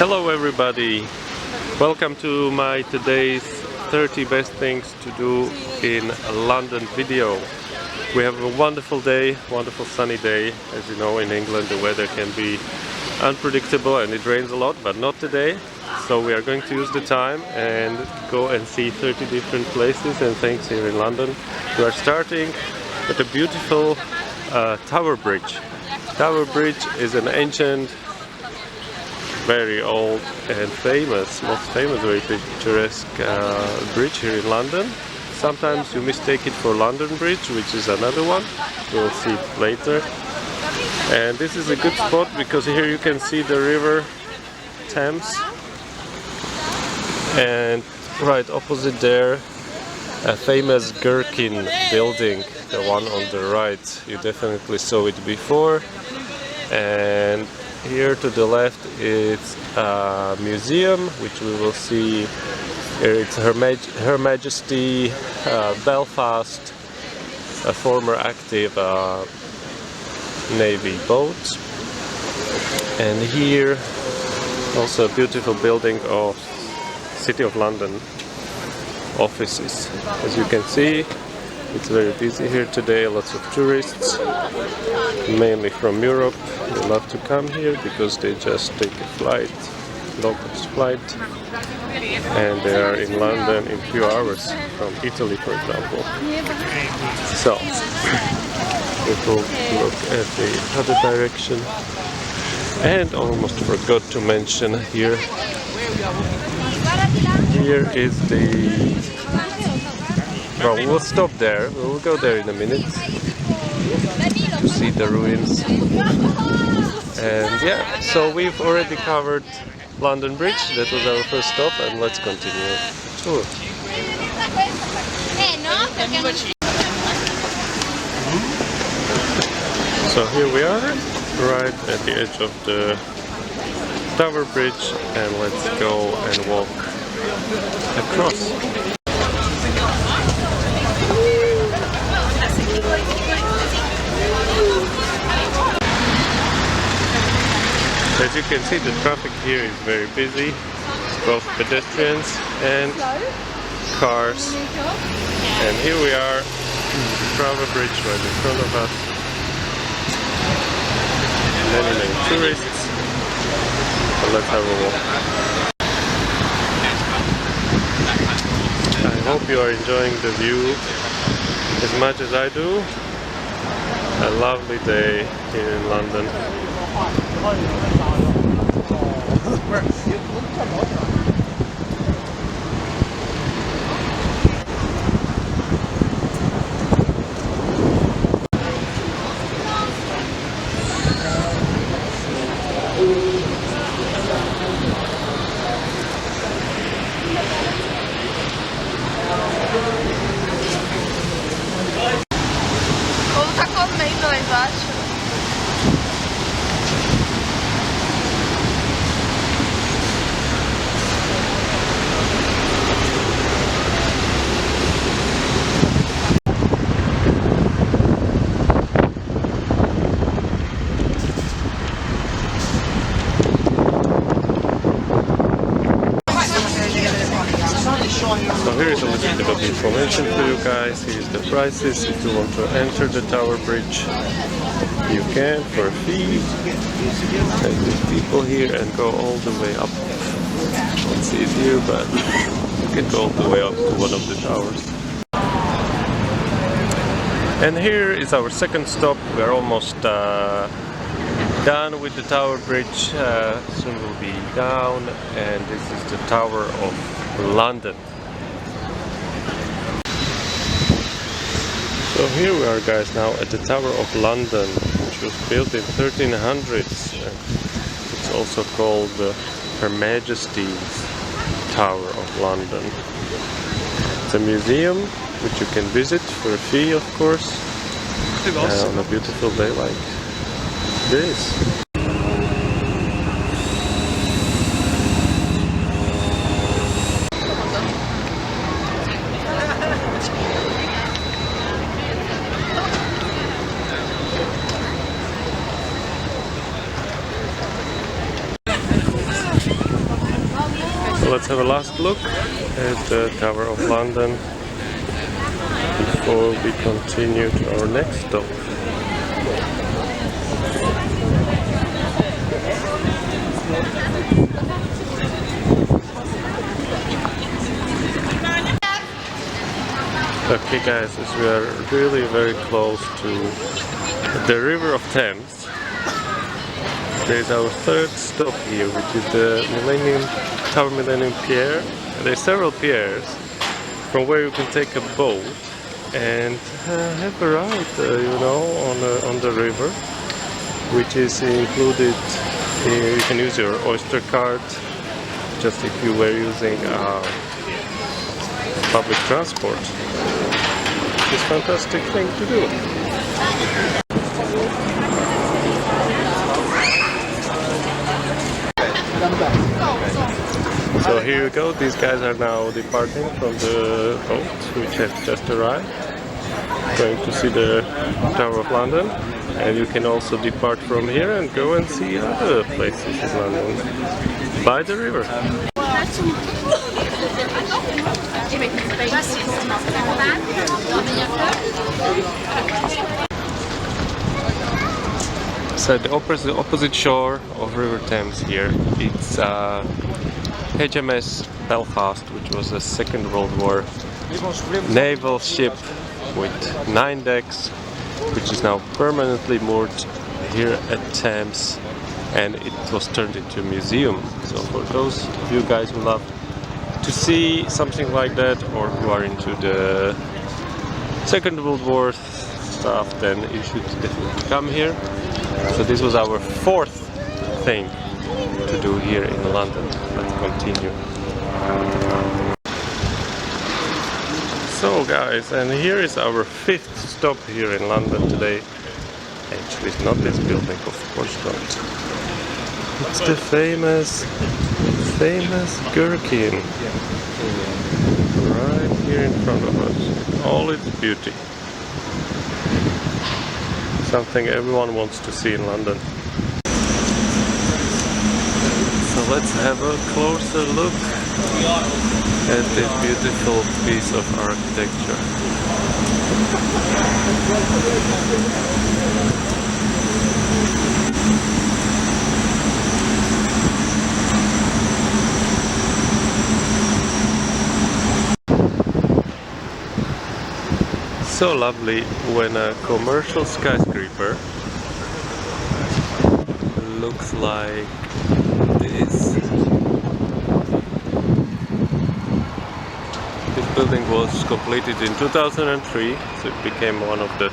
Hello everybody, welcome to my today's 30 best things to do in London video. We have a wonderful day, wonderful sunny day. As you know, in England the weather can be unpredictable and it rains a lot, but not today. So we are going to use the time and go and see 30 different places and things here in London. We are starting at the beautiful Tower Bridge. Tower Bridge is an ancient, very old and famous, most famous, very picturesque bridge here in London. Sometimes you mistake it for London Bridge, which is another one. We'll see it later. And this is a good spot because here you can see the river Thames, and right opposite there a famous Gherkin building, the one on the right. You definitely saw it before. And here to the left is a museum, which we will see. Here it's Her Majesty Belfast, a former active Navy boat. And here also a beautiful building of City of London offices. As you can see, it's very busy here today, lots of tourists, mainly from Europe. They love to come here because they just take a flight, low-cost flight, and they are in London in a few hours from Italy, for example. So, we will look at the other direction. And almost forgot to mention here is the... Well, we'll stop there, we'll go there in a minute to see the ruins. And yeah, so we've already covered London Bridge, that was our first stop, and let's continue the tour. So here we are, right at the edge of the Tower Bridge, and let's go and walk across. As you can see, the traffic here is very busy, both pedestrians and cars. And here we are, Tower Bridge right in front of us. Many tourists. So let's have a walk. I hope you are enjoying the view as much as I do. A lovely day here in London. Como tá comendo lá embaixo? So here is a little bit of information for you guys. Here's the prices. If you want to enter the Tower Bridge, you can for a fee. And there's people here and go all the way up. Can't see it here, but you can go all the way up to one of the towers. And here is our second stop. We are almost done with the Tower Bridge. Soon we'll be down, and this is the Tower of London. So here we are, guys, now at the Tower of London, which was built in 1300s. It's also called Her Majesty's Tower of London. It's a museum which you can visit for a fee, of course, on a beautiful day like this. So let's have a last look at the Tower of London before we continue to our next stop. Okay guys, as we are really very close to the River of Thames, there is our third stop here, which is the Tower Millennium Pier. There are several piers from where you can take a boat and have a ride, you know, on the river, which is included. You can use your Oyster card, just if you were using public transport. It's a fantastic thing to do. So here you go, these guys are now departing from the boat, which has just arrived. Going to see the Tower of London, and you can also depart from here and go and see other places in London by the river. So the opposite shore of River Thames here, it's HMS Belfast, which was a Second World War naval ship with 9 decks, which is now permanently moored here at Thames, and it was turned into a museum. So for those of you guys who love to see something like that, or who are into the Second World War stuff, then you should definitely come here. So this was our fourth thing to do here in London. Let's continue. So guys, and here is our fifth stop here in London today. Actually, it's not this building, of course not. It's the famous Gherkin, right here in front of us. All its beauty. Something everyone wants to see in London. So let's have a closer look at this beautiful piece of architecture. So lovely when a commercial skyscraper looks like this. This building was completed in 2003, so it became one of the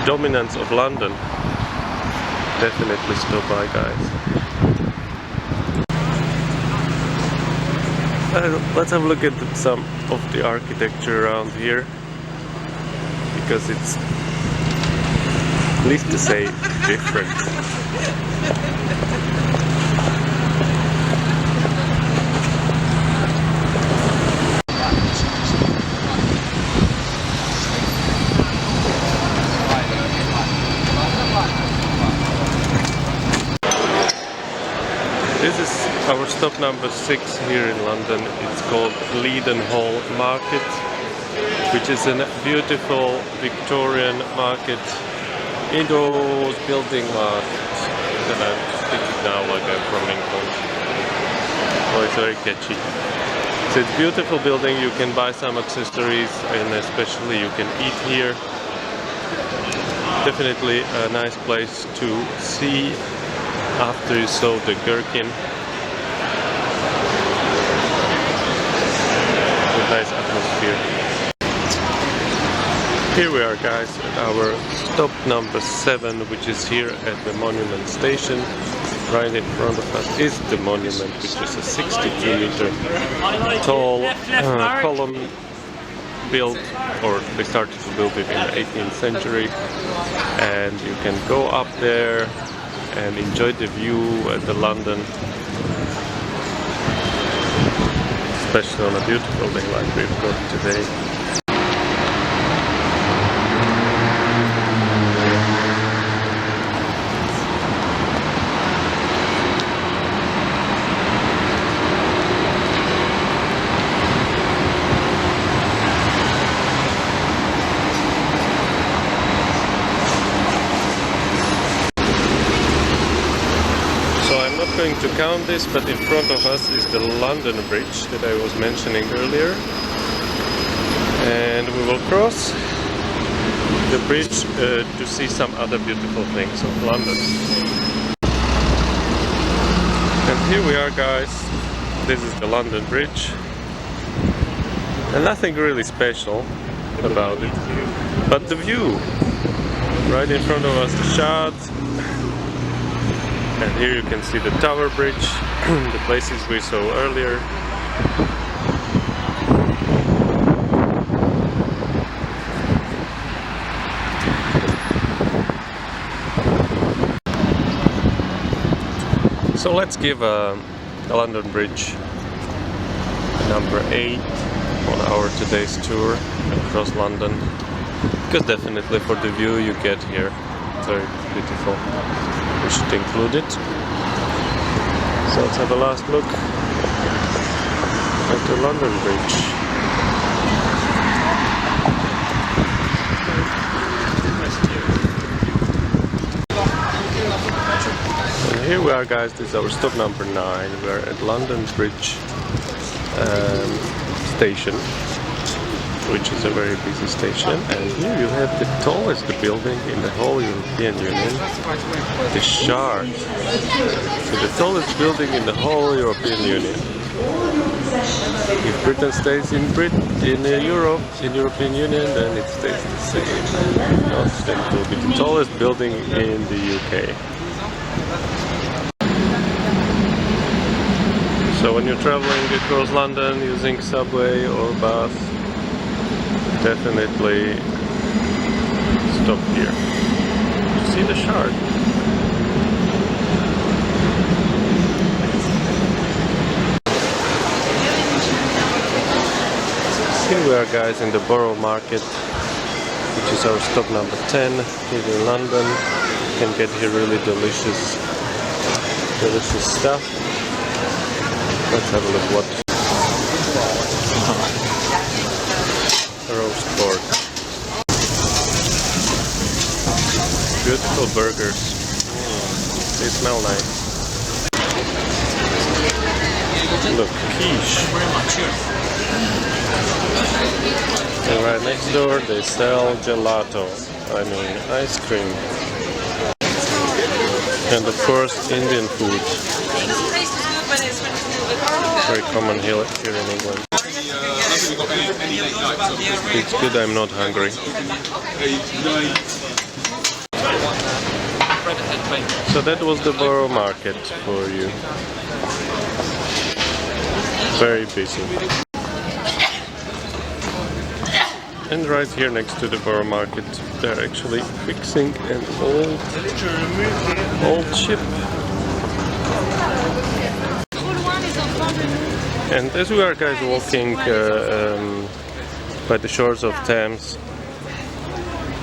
dominants of London. Definitely stop by, guys. Let's have a look at some of the architecture around here, because it's, at least to say, different. This is our stop number 6 here in London. It's called Leadenhall Market, which is a beautiful Victorian market, indoors building market. And I'm speaking now like I'm from England. Oh, it's very catchy. So it's a beautiful building. You can buy some accessories, and especially you can eat here. Definitely a nice place to see after you saw the Gherkin. With nice atmosphere. Here we are, guys, at our stop number 7, which is here at the Monument Station. Right in front of us is the monument, which is a 62-meter tall column built, or they started to build it in the 18th century. And you can go up there and enjoy the view at the London, especially on a beautiful day like we've got today. not going to count this, but in front of us is the London Bridge that I was mentioning earlier. And we will cross the bridge to see some other beautiful things of London. And here we are, guys. This is the London Bridge. And nothing really special about it, but the view. Right in front of us, the shot. And here you can see the Tower Bridge, the places we saw earlier. So let's give a London Bridge number 8 on our today's tour across London, because definitely for the view you get here, very beautiful. We should include it. So let's have a last look at the London Bridge. And here we are, guys. This is our stop number 9. We're at London Bridge station, which is a very busy station, and here you have the tallest building in the whole European Union, the Shard. So the tallest building in the whole European Union. If Britain stays in Europe, in European Union, then it stays the same. Then it will be the tallest building in the UK. So when you're traveling across London using subway or bus, definitely stop here to see the Shard. Here we are, guys, in the Borough Market, which is our stop number 10 here in London. You can get here really delicious stuff. Let's have a look what roast pork. Beautiful burgers. They smell nice. Look, quiche. And right next door they sell gelato. I mean ice cream. And of course Indian food. Very common here in England. It's good I'm not hungry. So that was the Borough Market for you. Very busy. And right here next to the Borough Market they're actually fixing an old ship. And as we are, guys, walking by the shores of Thames,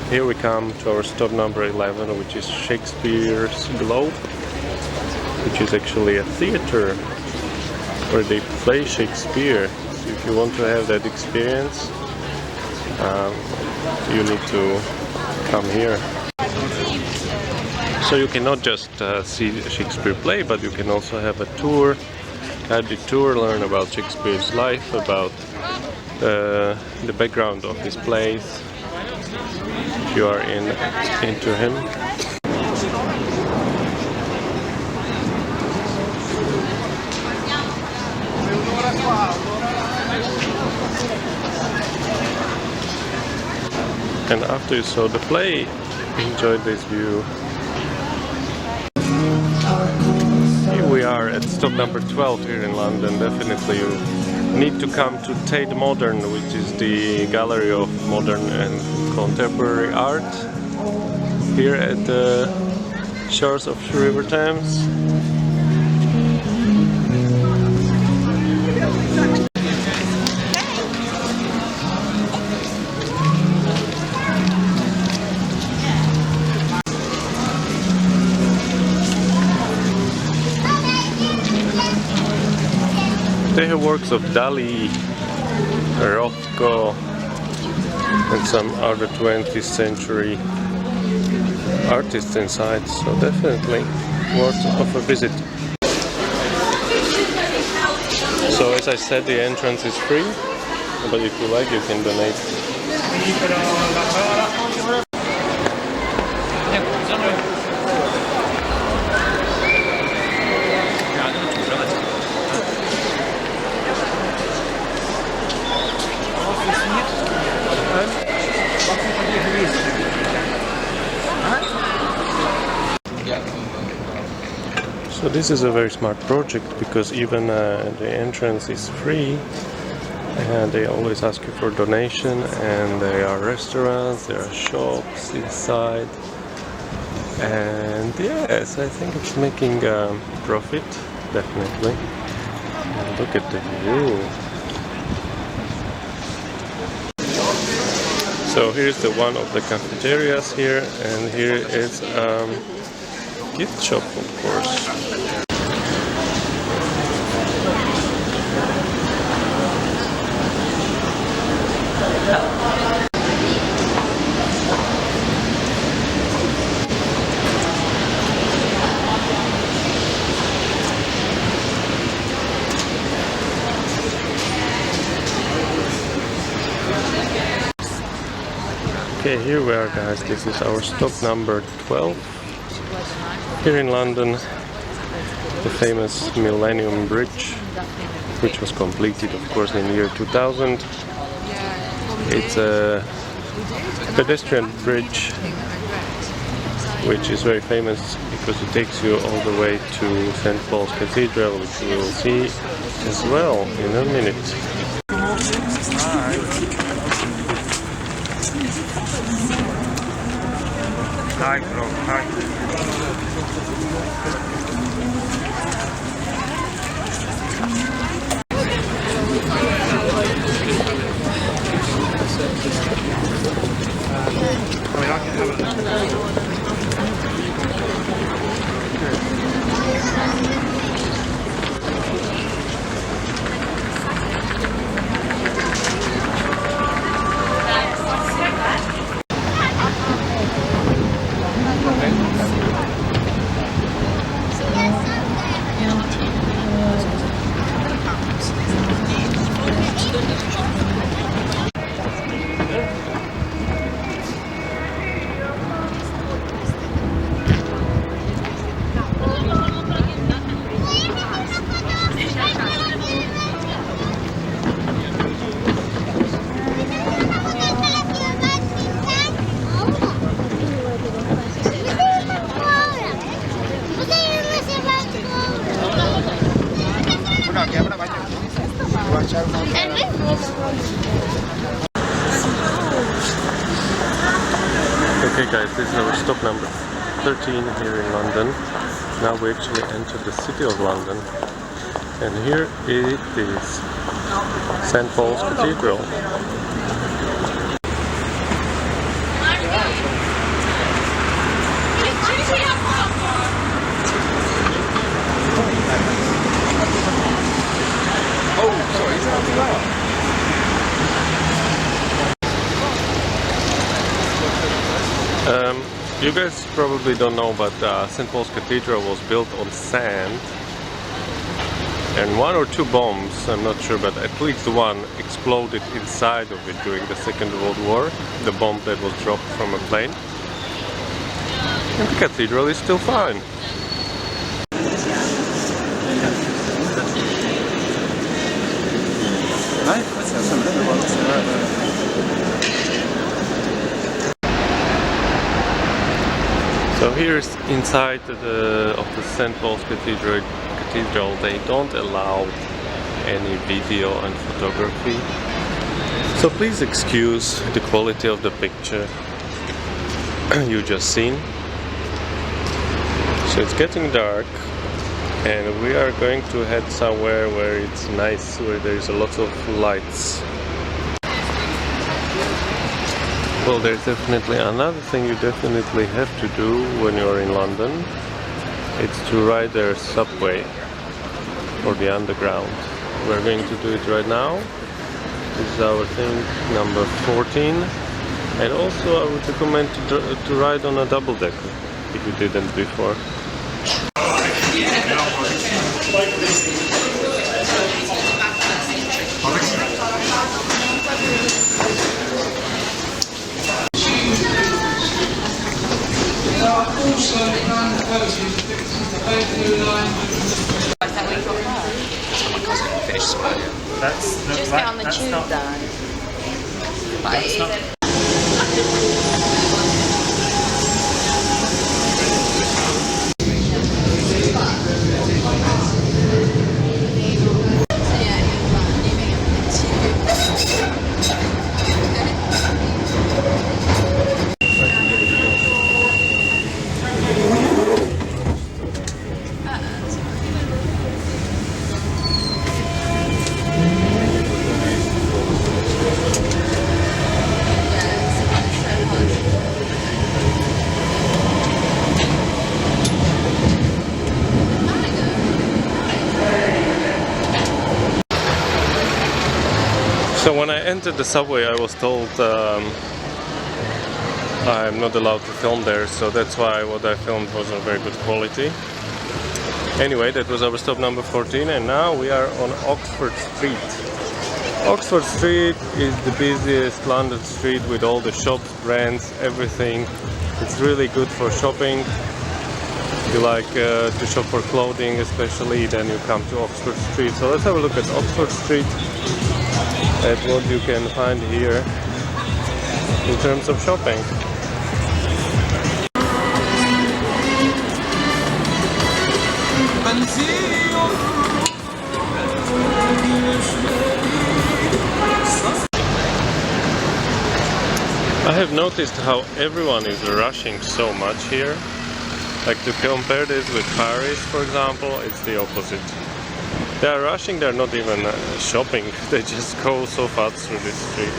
here we come to our stop number 11, which is Shakespeare's Globe, which is actually a theatre where they play Shakespeare. So if you want to have that experience, you need to come here. So you cannot just see Shakespeare play, but you can also have a tour, guided tour, learn about Shakespeare's life, about the background of his plays, if you are into him. And after you saw the play, enjoy this view. Here we are at stop number 12 here in London. Definitely you need to come to Tate Modern, which is the gallery of modern and contemporary art here at the shores of the River Thames. They have works of Dali, Rothko, and some other 20th century artists inside, so definitely worth of a visit. So as I said, the entrance is free, but if you like, you can donate. So this is a very smart project because even the entrance is free and they always ask you for donation, and there are restaurants, there are shops inside, and yes, I think it's making profit, definitely. And look at the view. So here's the one of the cafeterias here, and here is gift shop, of course. Okay, here we are, guys. This is our stop number 12 here in London, the famous Millennium Bridge, which was completed, of course, in the year 2000. It's a pedestrian bridge which is very famous because it takes you all the way to St. Paul's Cathedral, which we will see as well in a minute. Hi, bro. Hi. Okay guys, this is our stop number 13 here in London. Now we actually enter the city of London, and here it is, St. Paul's Cathedral. You guys probably don't know, but St. Paul's Cathedral was built on sand, and one or two bombs, I'm not sure, but at least one exploded inside of it during the Second World War, the bomb that was dropped from a plane. And the cathedral is still fine. So here's inside of the St. Paul's Cathedral. They don't allow any video and photography. So please excuse the quality of the picture you just seen. So it's getting dark, and we are going to head somewhere where it's nice, where there is a lot of lights. Well, there's definitely another thing you definitely have to do when you're in London. It's to ride their subway or the underground. We're going to do it right now. This is our thing number 14. And also I would recommend to ride on a double-decker if you didn't before. also planned purchase the Bakerloo line. Is that what you got first? That's when my cousin finished earlier. That's Just get on the tube though. But it isn't. So when I entered the subway, I was told I'm not allowed to film there, so that's why what I filmed wasn't very good quality. Anyway, that was our stop number 14, and now we are on Oxford Street. Oxford Street is the busiest London street with all the shops, brands, everything. It's really good for shopping. If you like to shop for clothing especially, then you come to Oxford Street. So let's have a look at Oxford Street, at what you can find here in terms of shopping. I have noticed how everyone is rushing so much here. Like, to compare this with Paris, for example, it's the opposite. They are rushing, they're not even shopping, they just go so fast through this street.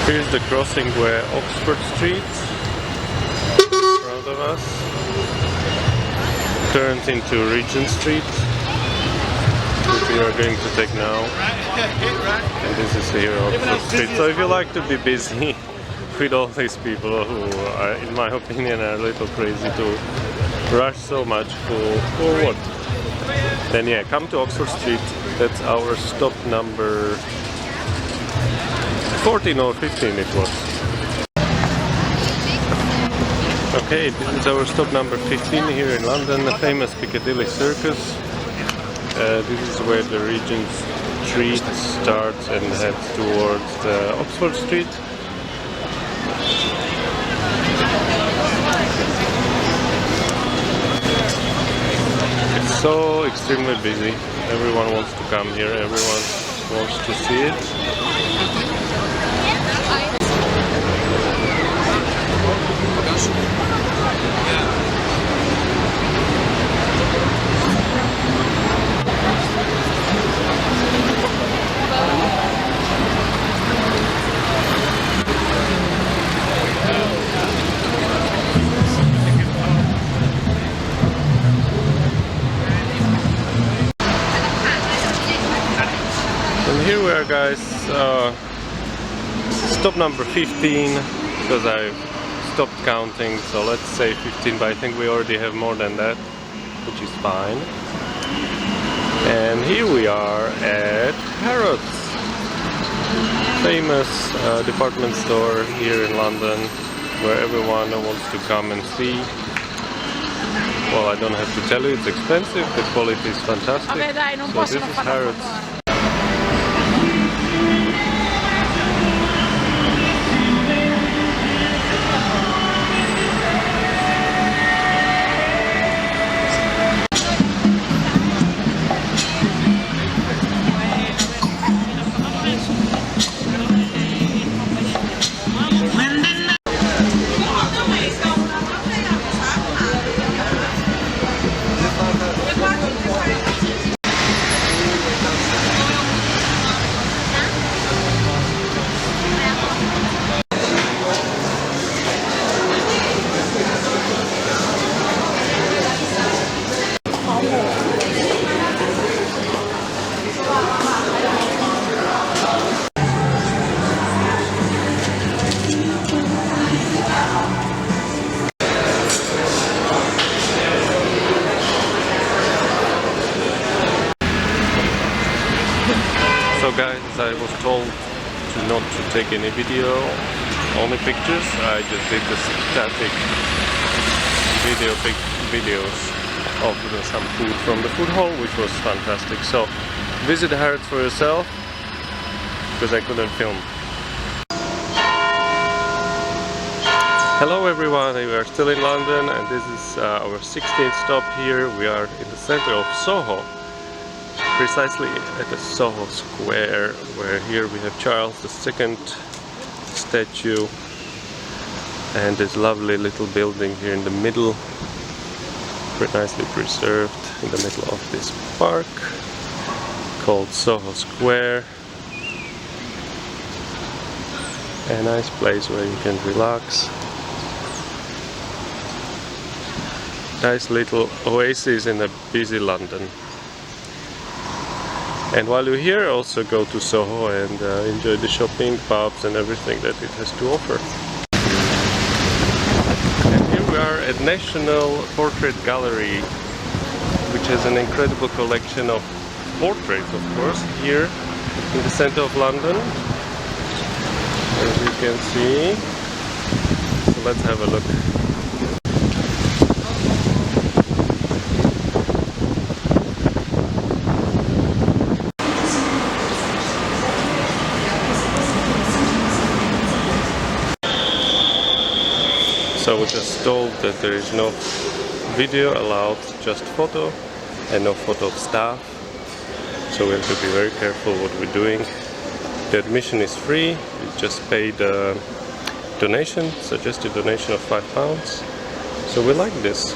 Here's the crossing where Oxford Street, of us, turns into Regent Street, which we are going to take now, and this is here Oxford Street. So if you like to be busy with all these people who are, in my opinion, are a little crazy to rush so much for what, then yeah, come to Oxford Street. That's our stop number 14 or 15 it was. Okay, this is our stop number 15 here in London, the famous Piccadilly Circus. This is where the Regent Street starts and heads towards the Oxford Street. It's so extremely busy. Everyone wants to come here, everyone wants to see it. And here we are, guys, stop number 15, because I've stopped counting, so let's say 15, but I think we already have more than that, which is fine. And here we are at Harrods, famous department store here in London, where everyone wants to come and see. Well, I don't have to tell you, it's expensive, the quality is fantastic. So this is Harrods. told not to take any video, only pictures. I just did the static videos of some food from the food hall, which was fantastic. So visit Hyde for yourself, because I couldn't film. Hello everyone, we are still in London and this is our 16th stop here. We are in the center of Soho, precisely at the Soho Square, where here we have Charles II statue and this lovely little building here in the middle, pretty nicely preserved in the middle of this park called Soho Square. A nice place where you can relax. Nice little oasis in a busy London. And while you're here, also go to Soho and enjoy the shopping, pubs and everything that it has to offer. And here we are at National Portrait Gallery, which has an incredible collection of portraits, of course, here in the center of London, as you can see. So let's have a look. So we're just told that there is no video allowed, just photo, and no photo of staff. So we have to be very careful what we're doing. The admission is free, you just pay the donation, suggested donation of £5. So we like this.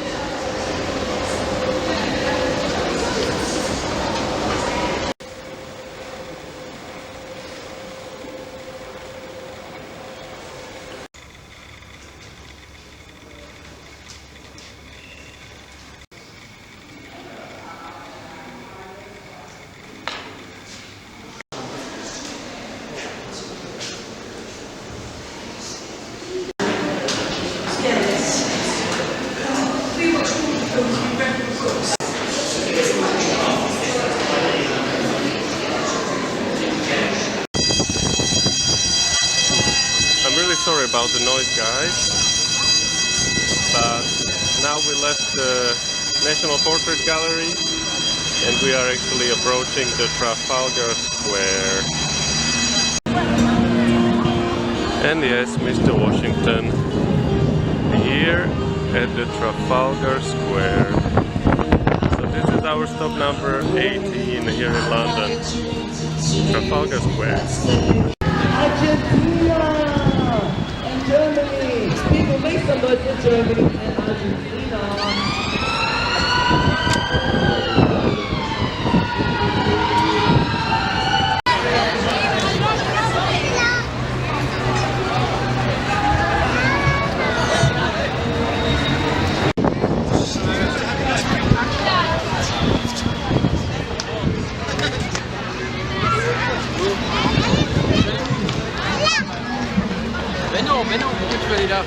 Sorry about the noise, guys, but now we left the National Portrait Gallery and we are actually approaching the Trafalgar Square. And yes, Mr. Washington here at the Trafalgar Square. So this is our stop number 18 here in London, Trafalgar Square. Germany! People make some noise for Germany and Argentina! Benno, gut für wieder.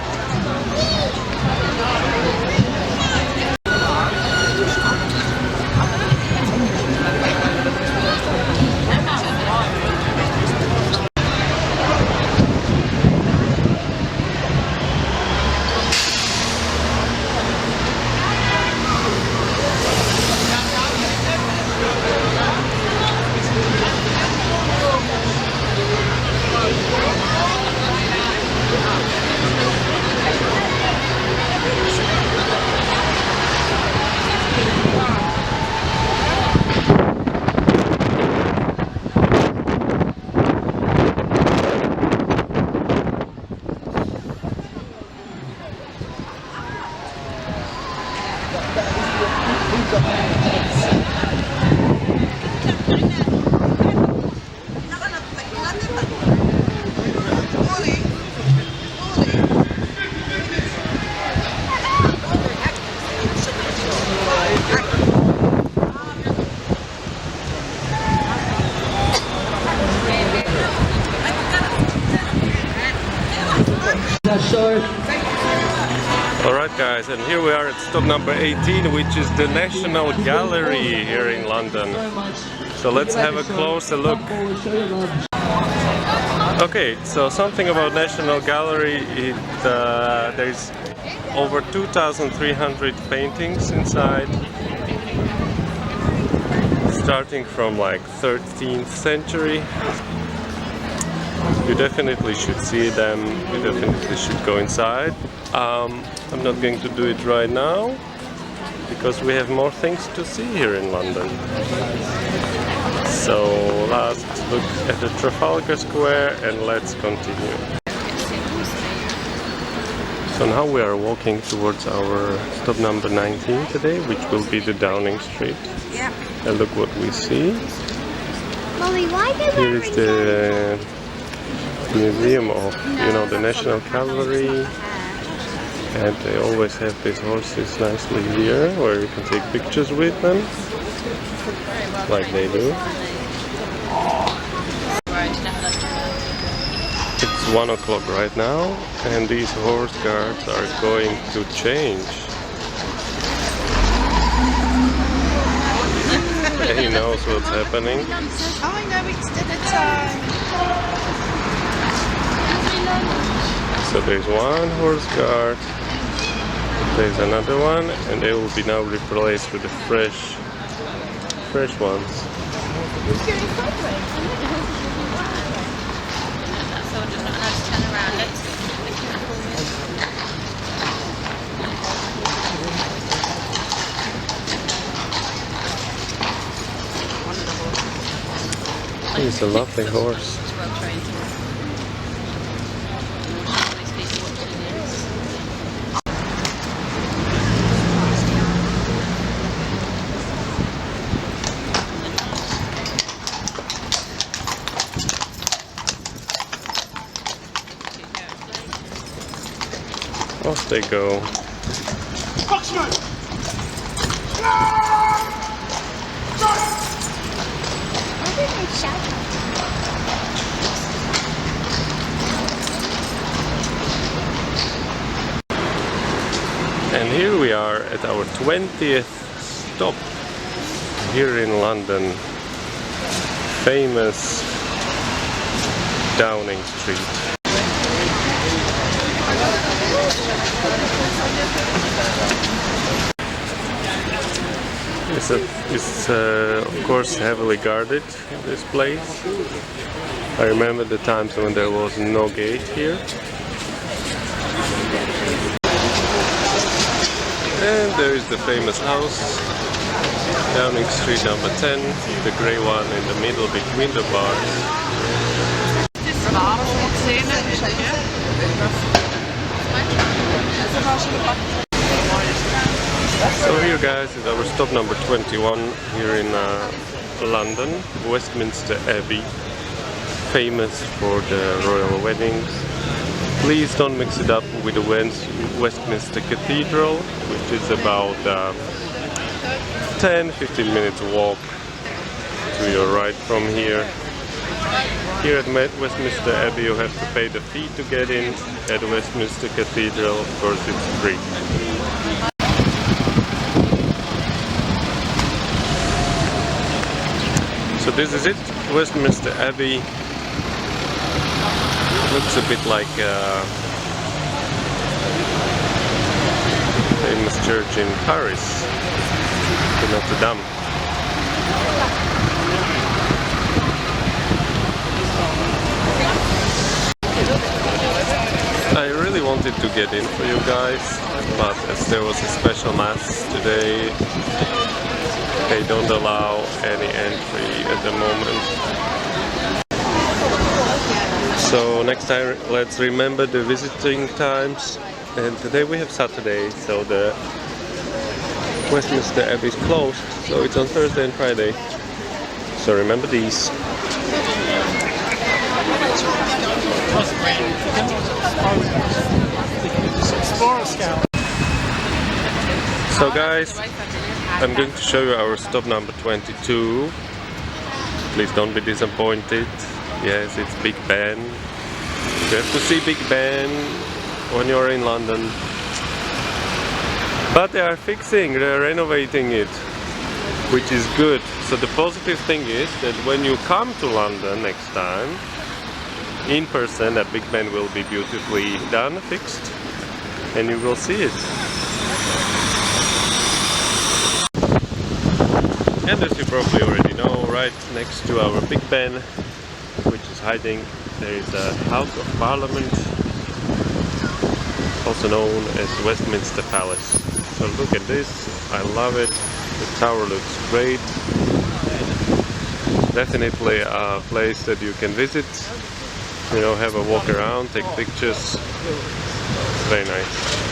Alright guys, and here we are at stop number 18, which is the National Gallery here in London. So let's have a closer look. Okay, so something about National Gallery. There's over 2,300 paintings inside, starting from like 13th century. You definitely should see them, you definitely should go inside. I'm not going to do it right now, because we have more things to see here in London. So let's look at the Trafalgar Square and let's continue. So now we are walking towards our stop number 19 today, which will be the Downing Street. Yeah. And look what we see. Mommy, why do Here is the museum of, you know, the National Cavalry. And they always have these horses nicely here, where you can take pictures with them, like they do. It's 1 o'clock right now, and these horse guards are going to change. He knows what's happening. Oh, I know, it's dinner time. So there's one horse guard, there's another one, and they will be now replaced with the fresh ones. He's a lovely horse. Off they go. And here we are at our 20th stop here in London. Famous Downing Street. It's of course heavily guarded, this place. I remember the times when there was no gate here. And there is the famous house, Downing Street number 10, the grey one in the middle between the bars. So here guys is our stop number 21 here in London, Westminster Abbey, famous for the royal weddings. Please don't mix it up with the Westminster Cathedral, which is about 10-15 minutes walk to your right from here. Here at Westminster Abbey you have to pay the fee to get in. At Westminster Cathedral, of course, it's free. So this is it, Westminster Abbey. Looks a bit like a famous church in Paris, Notre Dame. I really wanted to get in for you guys, but as there was a special mass today, they don't allow any entry at the moment. So next time let's remember the visiting times, and today we have Saturday, so the Westminster Abbey is closed, so it's on Thursday and Friday. So remember these. So guys, I'm going to show you our stop number 22. Please don't be disappointed. Yes, it's Big Ben. You have to see Big Ben when you're in London. But they are they're renovating it, which is good. So the positive thing is that when you come to London next time, in person, a Big Ben will be beautifully done, fixed, and you will see it. And as you probably already know, right next to our Big Ben, which is hiding, there is a House of Parliament, also known as Westminster Palace. So look at this, I love it, the tower looks great. Definitely a place that you can visit, you know, have a walk around, take pictures. It's very nice.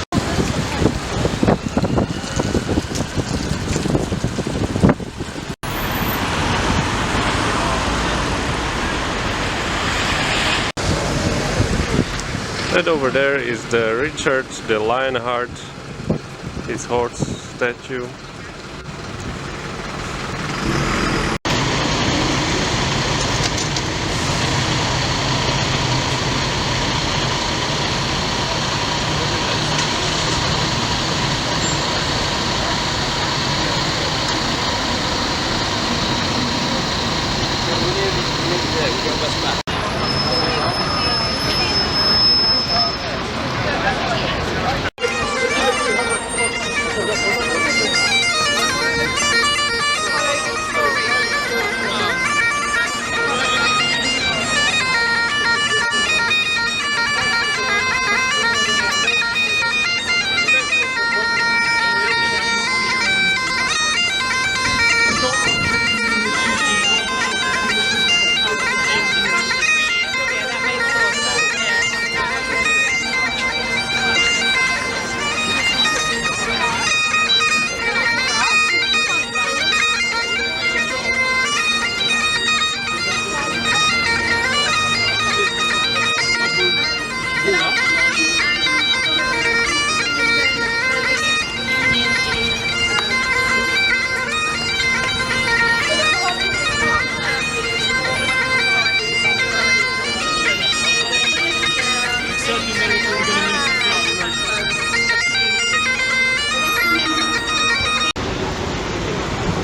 That over there is the Richard the Lionheart, his horse statue.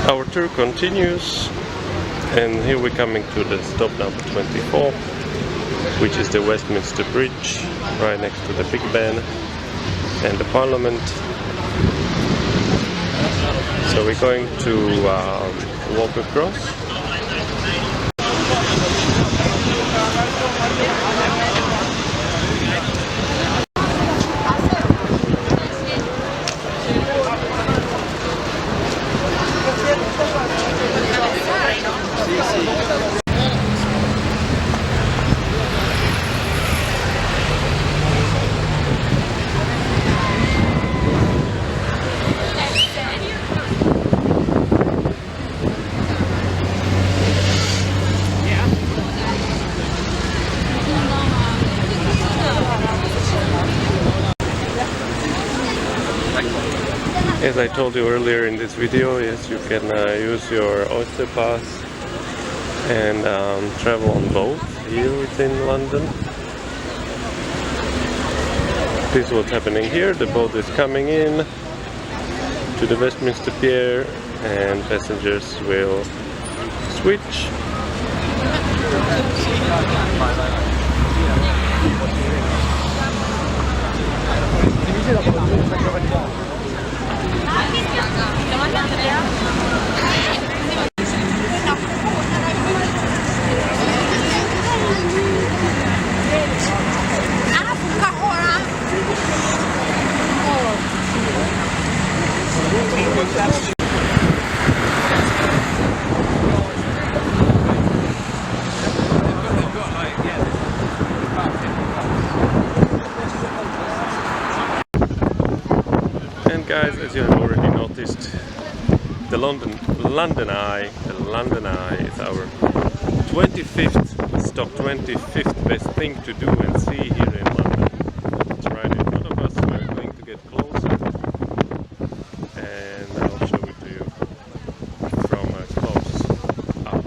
Our tour continues, and here we're coming to the stop number 24, which is the Westminster Bridge, right next to the Big Ben and the Parliament. So we're going to walk across. As I told you earlier in this video, yes, you can use your Oyster Pass and travel on boat here within London. This is what's happening here. The boat is coming in to the Westminster Pier and passengers will switch. And guys, as you have already noticed, the London Eye is our 25th stop, 25th best thing to do and see here in London. It's right in front of us. We're going to get closer and I'll show it to you from close up.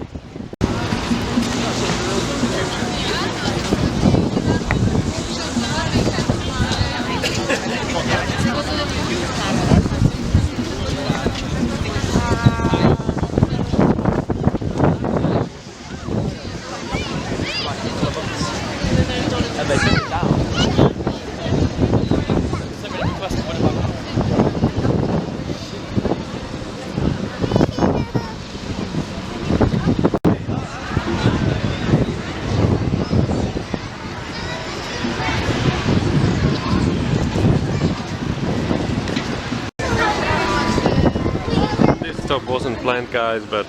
stop wasn't planned, guys, but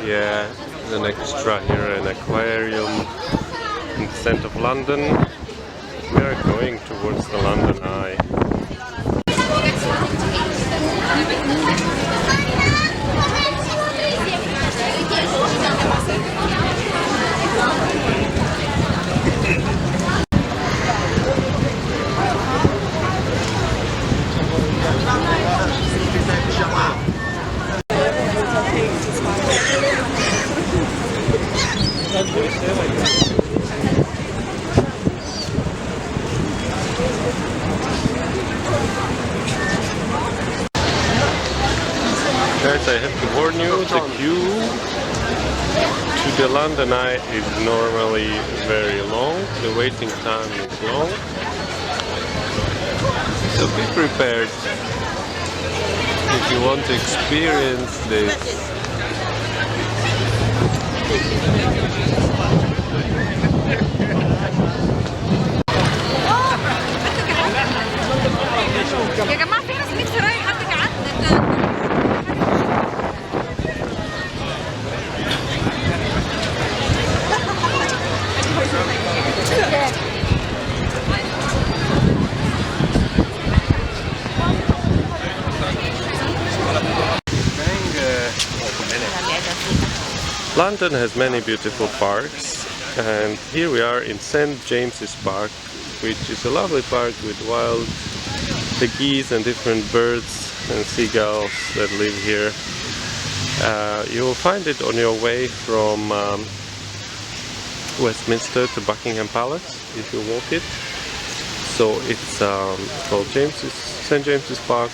yeah, an extra here, an aquarium in the centre of London. We are going towards the London Eye. Guys, I have to warn you, the queue to the London Eye is normally very long, the waiting time is long, so be prepared if you want to experience this. يا جماعة في ناس نفسي رايحة تقعد. London has many beautiful parks, and here we are in St. James's Park, which is a lovely park with wild geese and different birds and seagulls that live here. You will find it on your way from Westminster to Buckingham Palace if you walk it. So it's called St. James's Park.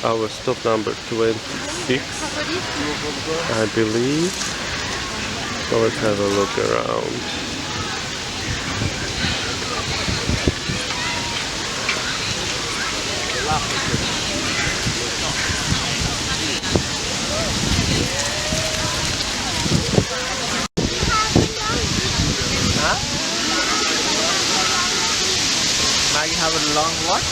Our stop number 26, I believe. So let's have a look around. Maggie have a long walk?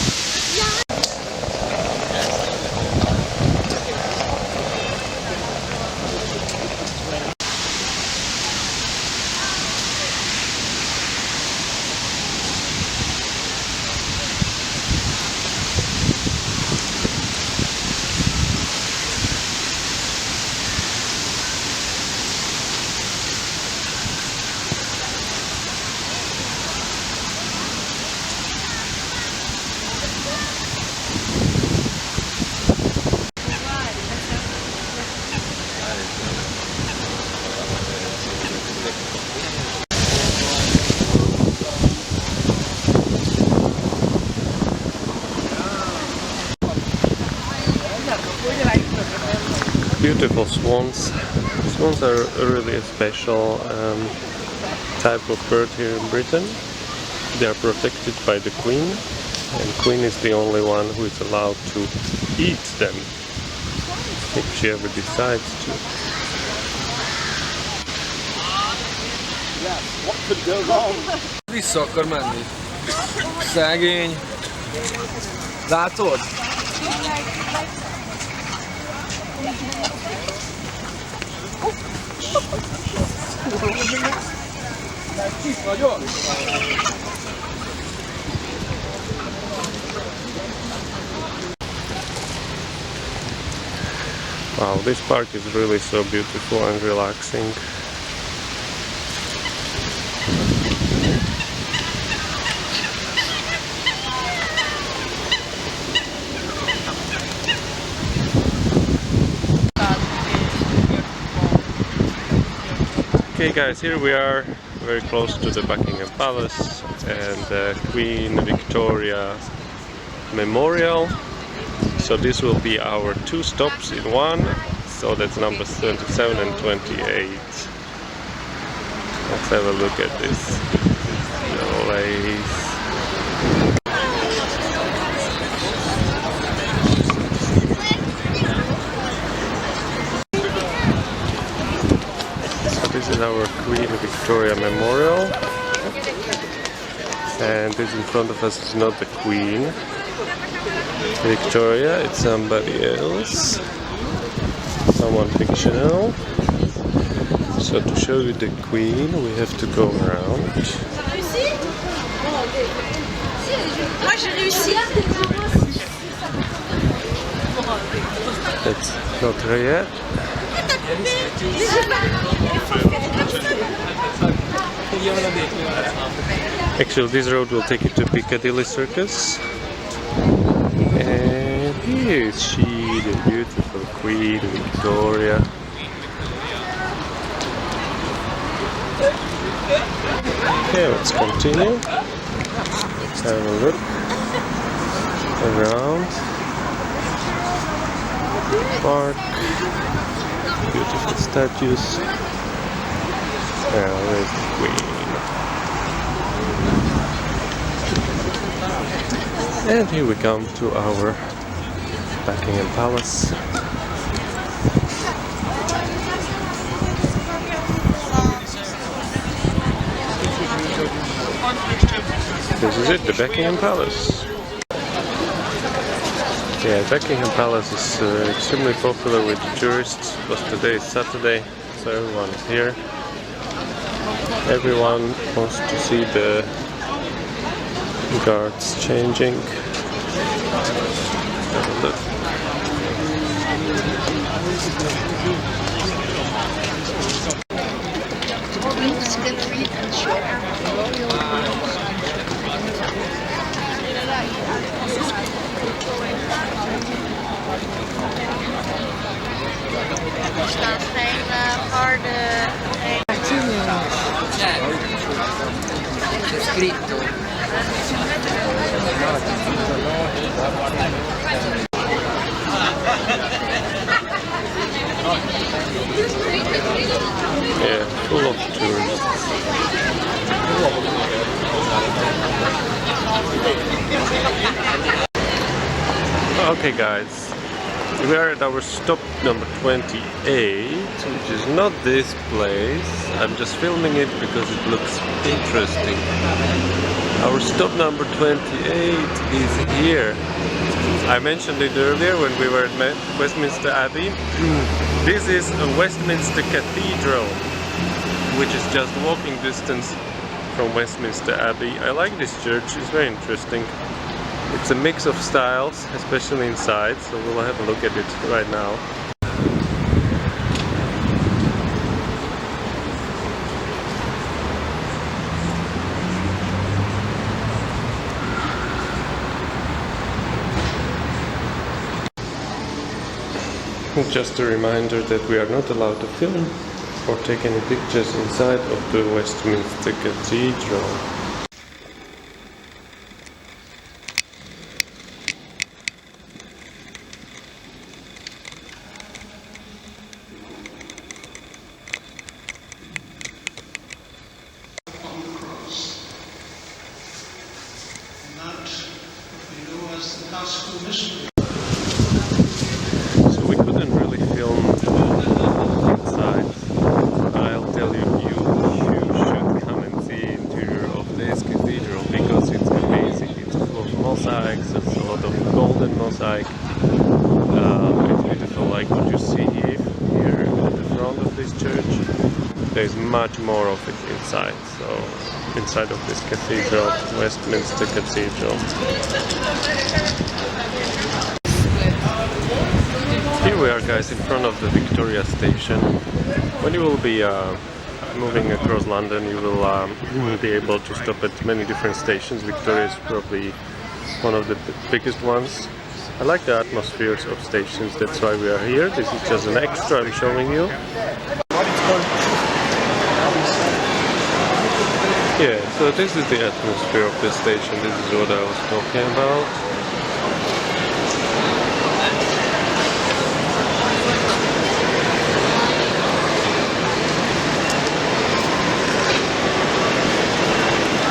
Beautiful swans. Swans are really a special type of bird here in Britain. They are protected by the Queen, and Queen is the only one who is allowed to eat them if she ever decides to. What could go wrong? Vissza akar menni. Szegény. Látod? Wow, this park is really so beautiful and relaxing. Okay guys, here we are very close to the Buckingham Palace and Queen Victoria Memorial. So this will be our two stops in one, so that's numbers 27 and 28. Let's have a look at this place. This is our Queen Victoria Memorial, and this in front of us is not the Queen Victoria, it's somebody else. someone fictional. So to show you the Queen, we have to go around. Moi j'ai réussi. It's not there yet. Actually, this road will take you to Piccadilly Circus. And here is she, the beautiful Queen Victoria. Okay, let's continue. Let's have a look around. Park. Beautiful statues. Where's the Queen? And here we come to our Buckingham Palace. This is it, the Buckingham Palace. Yeah, Buckingham Palace is extremely popular with tourists, because today is Saturday, so everyone is here. Everyone wants to see the guards changing. Have a look. Scritto. Yeah, full of tourists. Okay guys, we are at our stop number 28, which is not this place. I'm just filming it because it looks interesting. Our stop number 28 is here. I mentioned it earlier when we were at Westminster Abbey. This is a Westminster Cathedral, which is just walking distance from Westminster Abbey. I like this church, it's very interesting. It's a mix of styles, especially inside, so we'll have a look at it right now. Just a reminder that we are not allowed to film or take any pictures inside of the Westminster Cathedral. So we couldn't really film inside. I'll tell you, you should come and see the interior of this cathedral because it's amazing. It's full of mosaics, there's a lot of golden mosaic. It's beautiful, like what you see here at the front of this church. There's much more of it inside. So inside of this cathedral, Westminster Cathedral. Here we are guys in front of the Victoria Station. When you will be moving across London, you will be able to stop at many different stations. Victoria is probably one of the biggest ones. I like the atmospheres of stations, that's why we are here. This is just an extra I'm showing you. Yeah, so this is the atmosphere of the station. This is what I was talking about.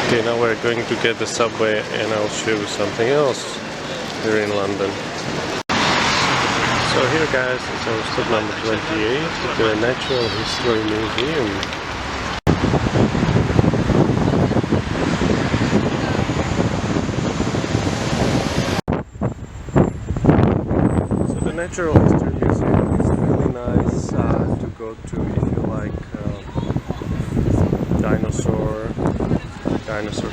Okay, now we're going to get the subway and I'll show you something else here in London. So here guys is our stop number 28, the Natural History Museum. So the Natural History Museum is really nice. go to if you like dinosaur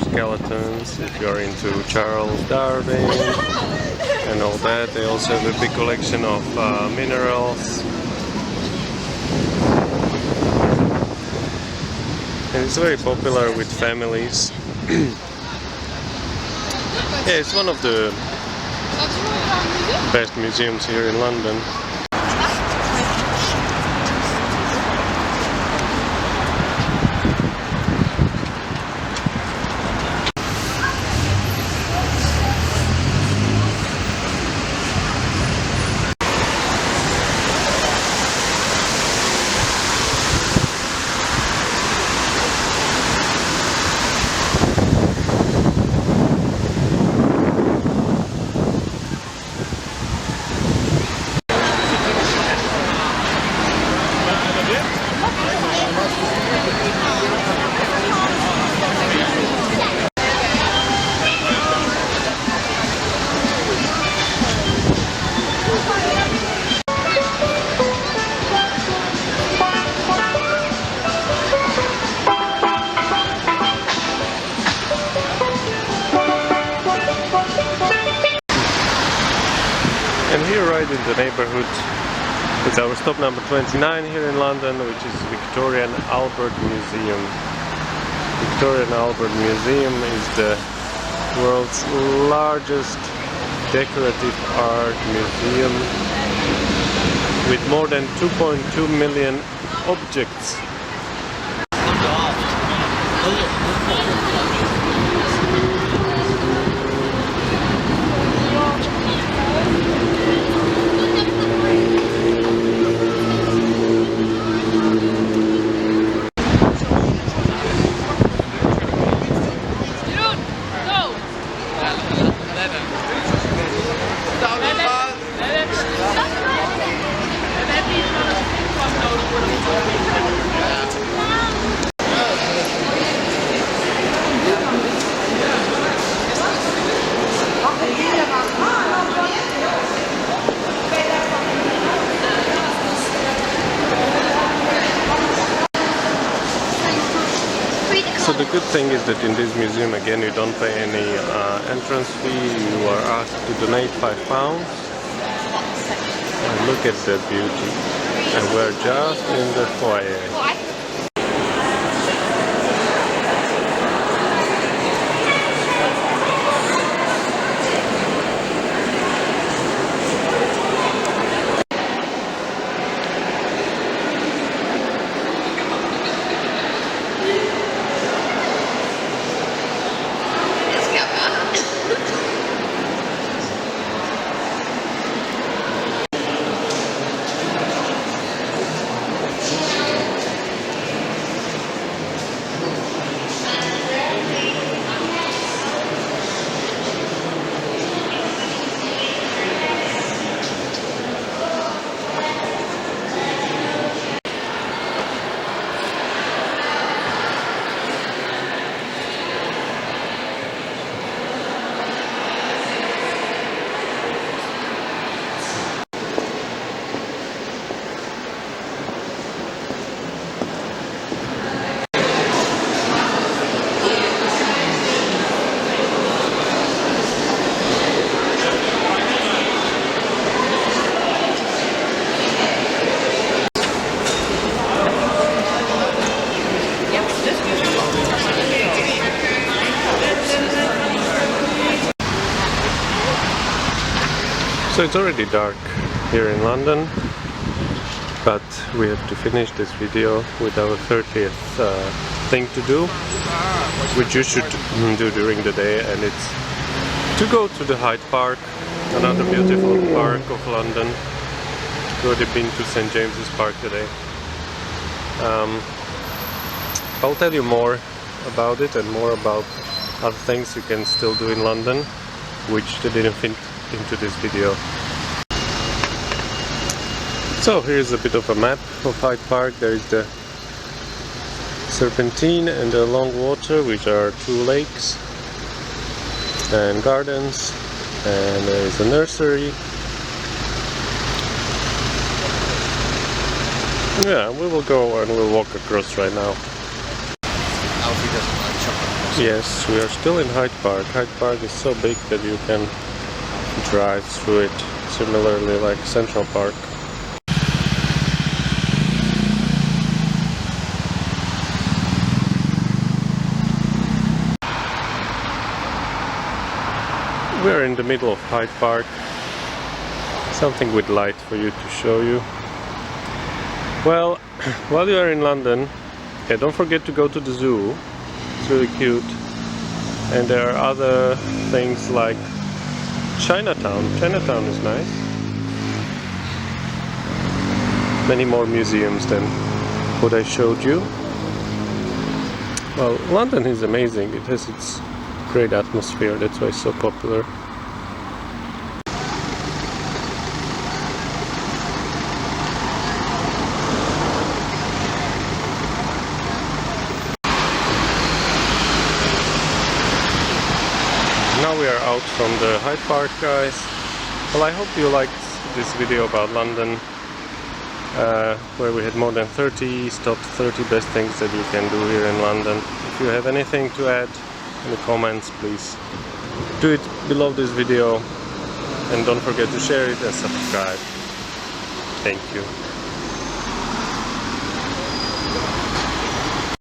skeletons, if you're into Charles Darwin and all that. They also have a big collection of minerals. And it's very popular with families. Yeah, it's one of the best museums here in London. And here right in the neighborhood is our stop number 29 here in London, which is Victoria and Albert Museum. Victoria and Albert Museum is the world's largest decorative art museum with more than 2.2 million objects. So the good thing is that in this museum again you don't pay any entrance fee, you are asked to donate £5. And look at the beauty. And we're just in the foyer. So it's already dark here in London, but we have to finish this video with our 30th thing to do, which you should do during the day, and it's to go to the Hyde Park, another beautiful park of London. I've already been to St. James's Park today. I'll tell you more about it and more about other things you can still do in London, which they didn't fit into this video. So here's a bit of a map of Hyde Park. There is the Serpentine and the Long Water, which are two lakes and gardens, and there is a nursery. And Yeah, we will go and we'll walk across right now. Alfie doesn't like chocolate. Yes, we are still in Hyde Park. Hyde Park is so big that you can drive through it, similarly like Central Park. We're in the middle of Hyde Park. Something with light for you to show you. Well, while you are in London, yeah, don't forget to go to the zoo. It's really cute. And there are other things like Chinatown. Chinatown is nice. Many more museums than what I showed you. Well, London is amazing. It has its great atmosphere. That's why it's so popular. Now we are out from the Hyde Park, guys. Well, I hope you liked this video about London, where we had more than 30 stops, 30 best things that you can do here in London. If you have anything to add in the comments, please do it below this video, and don't forget to share it and subscribe. Thank you.